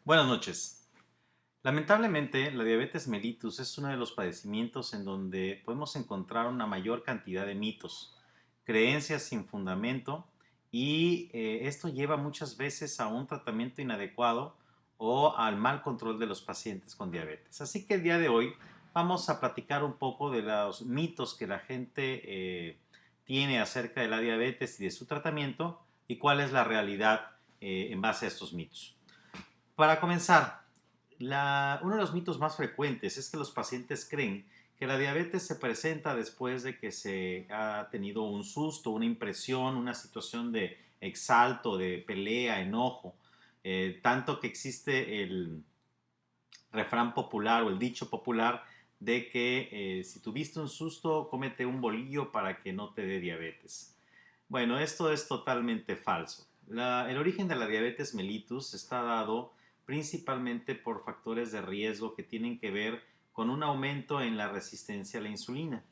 Buenas noches. Lamentablemente, la diabetes mellitus es uno de los padecimientos en donde podemos encontrar una mayor cantidad de mitos, creencias sin fundamento y esto lleva muchas veces a un tratamiento inadecuado o al mal control de los pacientes con diabetes. Así que el día de hoy vamos a platicar un poco de los mitos que la gente tiene acerca de la diabetes y de su tratamiento y cuál es la realidad en base a estos mitos. Para comenzar, uno de los mitos más frecuentes es que los pacientes creen que la diabetes se presenta después de que se ha tenido un susto, una impresión, una situación de exalto, de pelea, enojo. Tanto que existe el refrán popular o el dicho popular de que si tuviste un susto, cómete un bolillo para que no te dé diabetes. Bueno, esto es totalmente falso. El origen de la diabetes mellitus está dado principalmente por factores de riesgo que tienen que ver con un aumento en la resistencia a la insulina.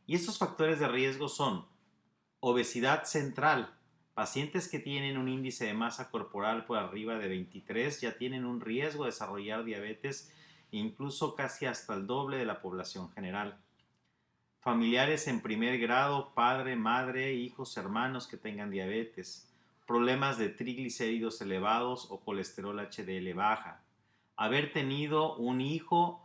Y estos factores de riesgo son obesidad central. Pacientes que tienen un índice de masa corporal por arriba de 23 ya tienen un riesgo de desarrollar diabetes, incluso casi hasta el doble de la población general. Familiares en primer grado, padre, madre, hijos, hermanos que tengan diabetes, problemas de triglicéridos elevados o colesterol HDL baja, haber tenido un hijo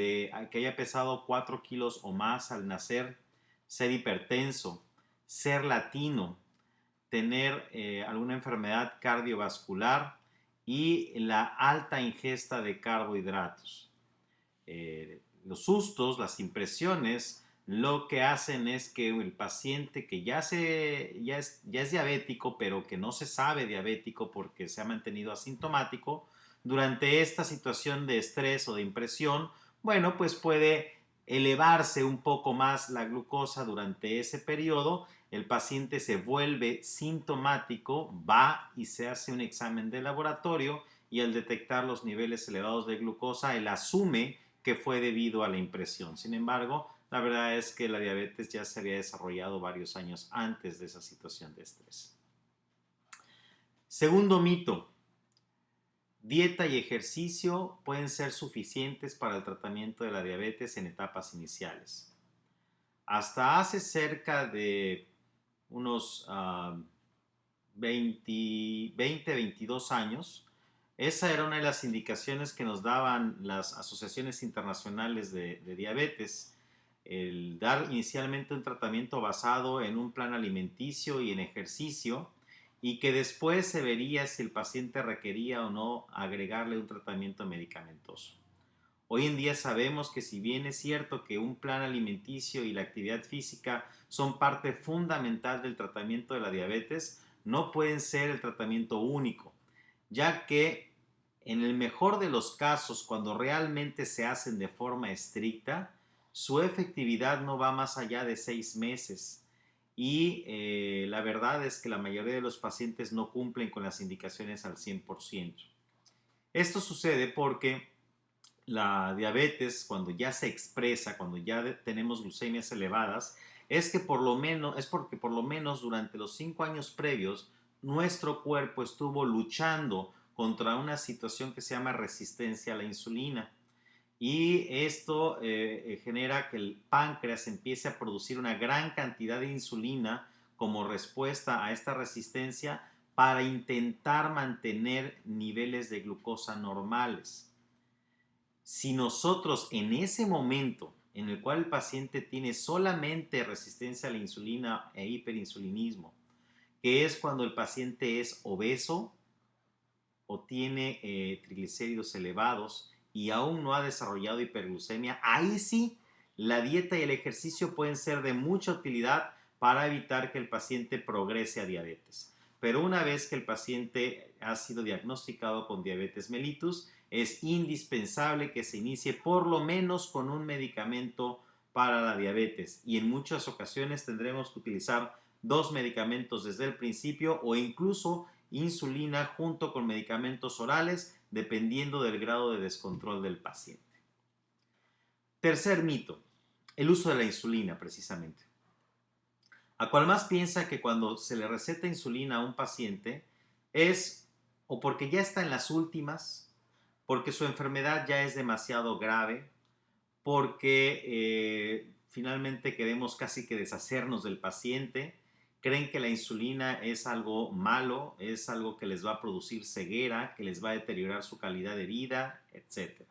que haya pesado 4 kilos o más al nacer, ser hipertenso, ser latino, tener alguna enfermedad cardiovascular y la alta ingesta de carbohidratos. Los sustos, las impresiones, lo que hacen es que el paciente que ya es diabético, pero que no se sabe diabético porque se ha mantenido asintomático, durante esta situación de estrés o de impresión, bueno, pues puede elevarse un poco más la glucosa durante ese periodo. El paciente se vuelve sintomático, va y se hace un examen de laboratorio y al detectar los niveles elevados de glucosa, él asume que fue debido a la impresión. Sin embargo, la verdad es que la diabetes ya se había desarrollado varios años antes de esa situación de estrés. Segundo mito, dieta y ejercicio pueden ser suficientes para el tratamiento de la diabetes en etapas iniciales. Hasta hace cerca de unos 22 años, esa era una de las indicaciones que nos daban las asociaciones internacionales de diabetes, el dar inicialmente un tratamiento basado en un plan alimenticio y en ejercicio y que después se vería si el paciente requería o no agregarle un tratamiento medicamentoso. Hoy en día sabemos que si bien es cierto que un plan alimenticio y la actividad física son parte fundamental del tratamiento de la diabetes, no pueden ser el tratamiento único, ya que en el mejor de los casos, cuando realmente se hacen de forma estricta, su efectividad no va más allá de 6 meses. Y la verdad es que la mayoría de los pacientes no cumplen con las indicaciones al 100%. Esto sucede porque la diabetes, cuando ya se expresa, cuando ya tenemos glucemias elevadas, es porque por lo menos durante los 5 años previos, nuestro cuerpo estuvo luchando contra una situación que se llama resistencia a la insulina. Y esto genera que el páncreas empiece a producir una gran cantidad de insulina como respuesta a esta resistencia para intentar mantener niveles de glucosa normales. Si nosotros en ese momento en el cual el paciente tiene solamente resistencia a la insulina e hiperinsulinismo, que es cuando el paciente es obeso o tiene triglicéridos elevados y aún no ha desarrollado hiperglucemia, ahí sí la dieta y el ejercicio pueden ser de mucha utilidad para evitar que el paciente progrese a diabetes. Pero una vez que el paciente ha sido diagnosticado con diabetes mellitus, es indispensable que se inicie por lo menos con un medicamento para la diabetes y en muchas ocasiones tendremos que utilizar 2 medicamentos desde el principio o incluso insulina junto con medicamentos orales dependiendo del grado de descontrol del paciente. Tercer mito, el uso de la insulina precisamente. A cual más piensa que cuando se le receta insulina a un paciente es o porque ya está en las últimas, porque su enfermedad ya es demasiado grave, porque finalmente queremos casi que deshacernos del paciente, creen que la insulina es algo malo, es algo que les va a producir ceguera, que les va a deteriorar su calidad de vida, etcétera.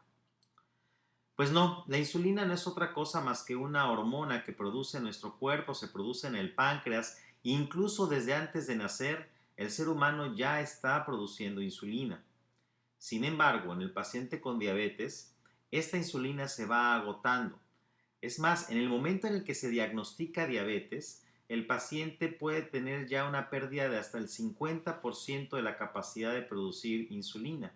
Pues no, la insulina no es otra cosa más que una hormona que produce nuestro cuerpo, se produce en el páncreas, incluso desde antes de nacer, el ser humano ya está produciendo insulina. Sin embargo, en el paciente con diabetes, esta insulina se va agotando. Es más, en el momento en el que se diagnostica diabetes, el paciente puede tener ya una pérdida de hasta el 50% de la capacidad de producir insulina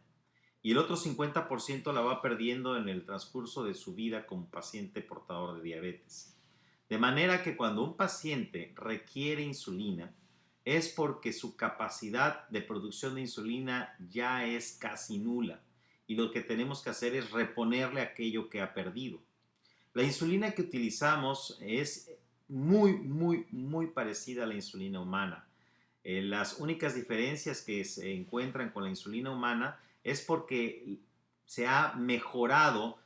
y el otro 50% la va perdiendo en el transcurso de su vida como paciente portador de diabetes. De manera que cuando un paciente requiere insulina, es porque su capacidad de producción de insulina ya es casi nula y lo que tenemos que hacer es reponerle aquello que ha perdido. La insulina que utilizamos es muy parecida a la insulina humana. Las únicas diferencias que se encuentran con la insulina humana es porque se ha mejorado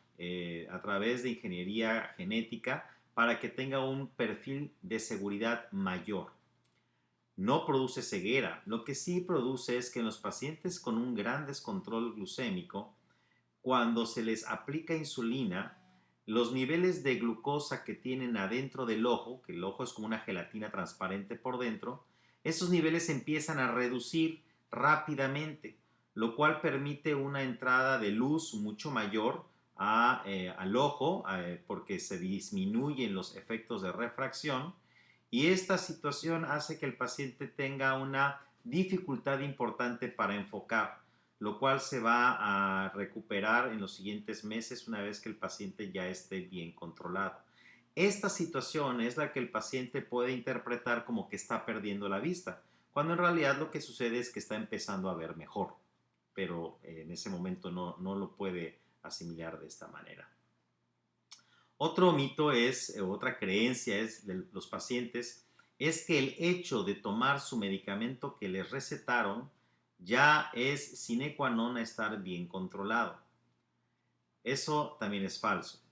a través de ingeniería genética para que tenga un perfil de seguridad mayor. No produce ceguera, lo que sí produce es que en los pacientes con un gran descontrol glucémico, cuando se les aplica insulina, los niveles de glucosa que tienen adentro del ojo, que el ojo es como una gelatina transparente por dentro, esos niveles empiezan a reducir rápidamente, lo cual permite una entrada de luz mucho mayor al ojo, porque se disminuyen los efectos de refracción, y esta situación hace que el paciente tenga una dificultad importante para enfocar, lo cual se va a recuperar en los siguientes meses una vez que el paciente ya esté bien controlado. Esta situación es la que el paciente puede interpretar como que está perdiendo la vista, cuando en realidad lo que sucede es que está empezando a ver mejor, pero en ese momento no lo puede asimilar de esta manera. Otro mito es, otra creencia es de los pacientes, es que el hecho de tomar su medicamento que les recetaron ya es sine qua non a estar bien controlado. Eso también es falso.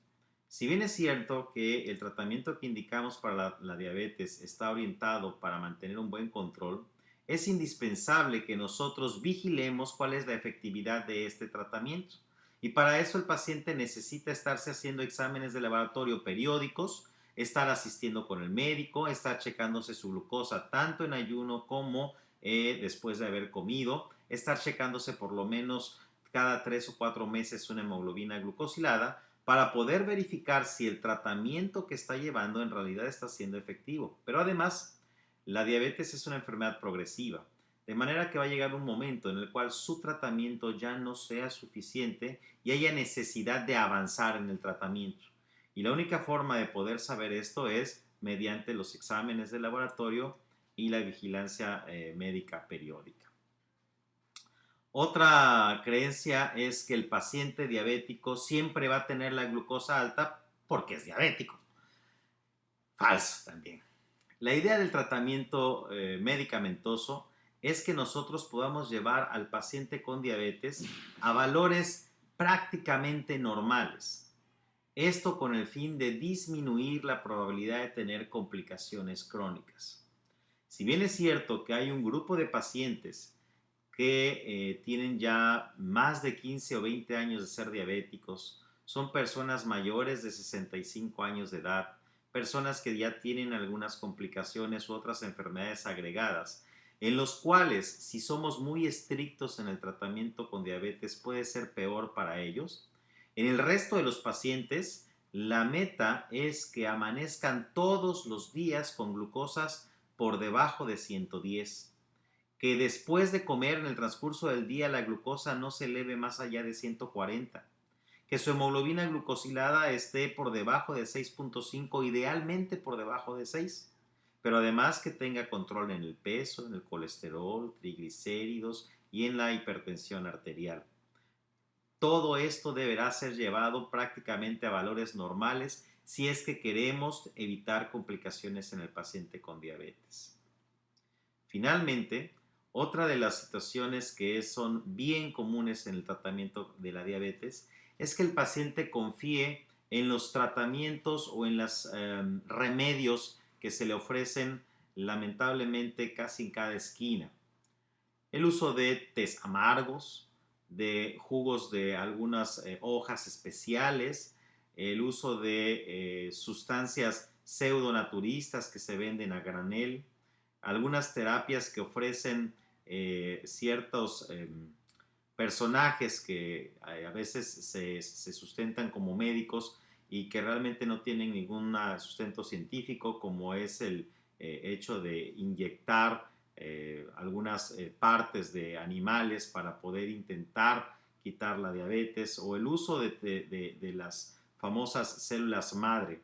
Si bien es cierto que el tratamiento que indicamos para la diabetes está orientado para mantener un buen control, es indispensable que nosotros vigilemos cuál es la efectividad de este tratamiento. Y para eso el paciente necesita estarse haciendo exámenes de laboratorio periódicos, estar asistiendo con el médico, estar checándose su glucosa tanto en ayuno como después de haber comido, estar checándose por lo menos cada 3 o 4 meses una hemoglobina glucosilada para poder verificar si el tratamiento que está llevando en realidad está siendo efectivo. Pero además, la diabetes es una enfermedad progresiva, de manera que va a llegar un momento en el cual su tratamiento ya no sea suficiente y haya necesidad de avanzar en el tratamiento. Y la única forma de poder saber esto es mediante los exámenes de laboratorio y la vigilancia médica periódica. Otra creencia es que el paciente diabético siempre va a tener la glucosa alta porque es diabético. Falso también. La idea del tratamiento medicamentoso es que nosotros podamos llevar al paciente con diabetes a valores prácticamente normales. Esto con el fin de disminuir la probabilidad de tener complicaciones crónicas. Si bien es cierto que hay un grupo de pacientes que tienen ya más de 15 o 20 años de ser diabéticos, son personas mayores de 65 años de edad, personas que ya tienen algunas complicaciones u otras enfermedades agregadas, en los cuales si somos muy estrictos en el tratamiento con diabetes puede ser peor para ellos. En el resto de los pacientes, la meta es que amanezcan todos los días con glucosas por debajo de 110, que después de comer en el transcurso del día la glucosa no se eleve más allá de 140, que su hemoglobina glucosilada esté por debajo de 6.5, idealmente por debajo de 6, pero además que tenga control en el peso, en el colesterol, triglicéridos y en la hipertensión arterial. Todo esto deberá ser llevado prácticamente a valores normales si es que queremos evitar complicaciones en el paciente con diabetes. Finalmente, Otra de las situaciones que son bien comunes en el tratamiento de la diabetes es que el paciente confíe en los tratamientos o en los remedios que se le ofrecen lamentablemente casi en cada esquina. El uso de tés amargos, de jugos de algunas hojas especiales, el uso de sustancias pseudonaturistas que se venden a granel, algunas terapias que ofrecen ciertos personajes que a veces se sustentan como médicos y que realmente no tienen ningún sustento científico, como es el hecho de inyectar algunas partes de animales para poder intentar quitar la diabetes, o el uso de las famosas células madre.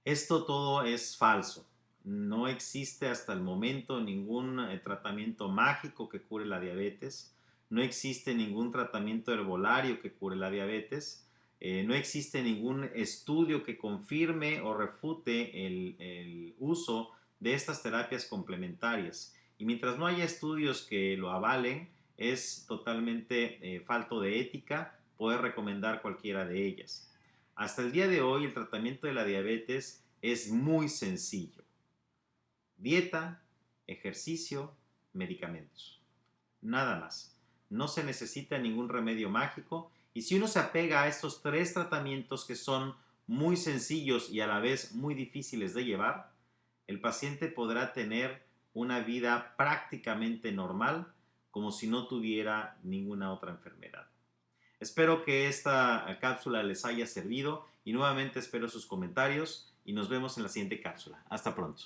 Esto todo es falso. No existe hasta el momento ningún tratamiento mágico que cure la diabetes. No existe ningún tratamiento herbolario que cure la diabetes. No existe ningún estudio que confirme o refute el uso de estas terapias complementarias. Y mientras no haya estudios que lo avalen, es totalmente falto de ética poder recomendar cualquiera de ellas. Hasta el día de hoy el tratamiento de la diabetes es muy sencillo. Dieta, ejercicio, medicamentos. Nada más. No se necesita ningún remedio mágico, y si uno se apega a estos tres tratamientos que son muy sencillos y a la vez muy difíciles de llevar, el paciente podrá tener una vida prácticamente normal, como si no tuviera ninguna otra enfermedad. Espero que esta cápsula les haya servido y nuevamente espero sus comentarios y nos vemos en la siguiente cápsula. Hasta pronto.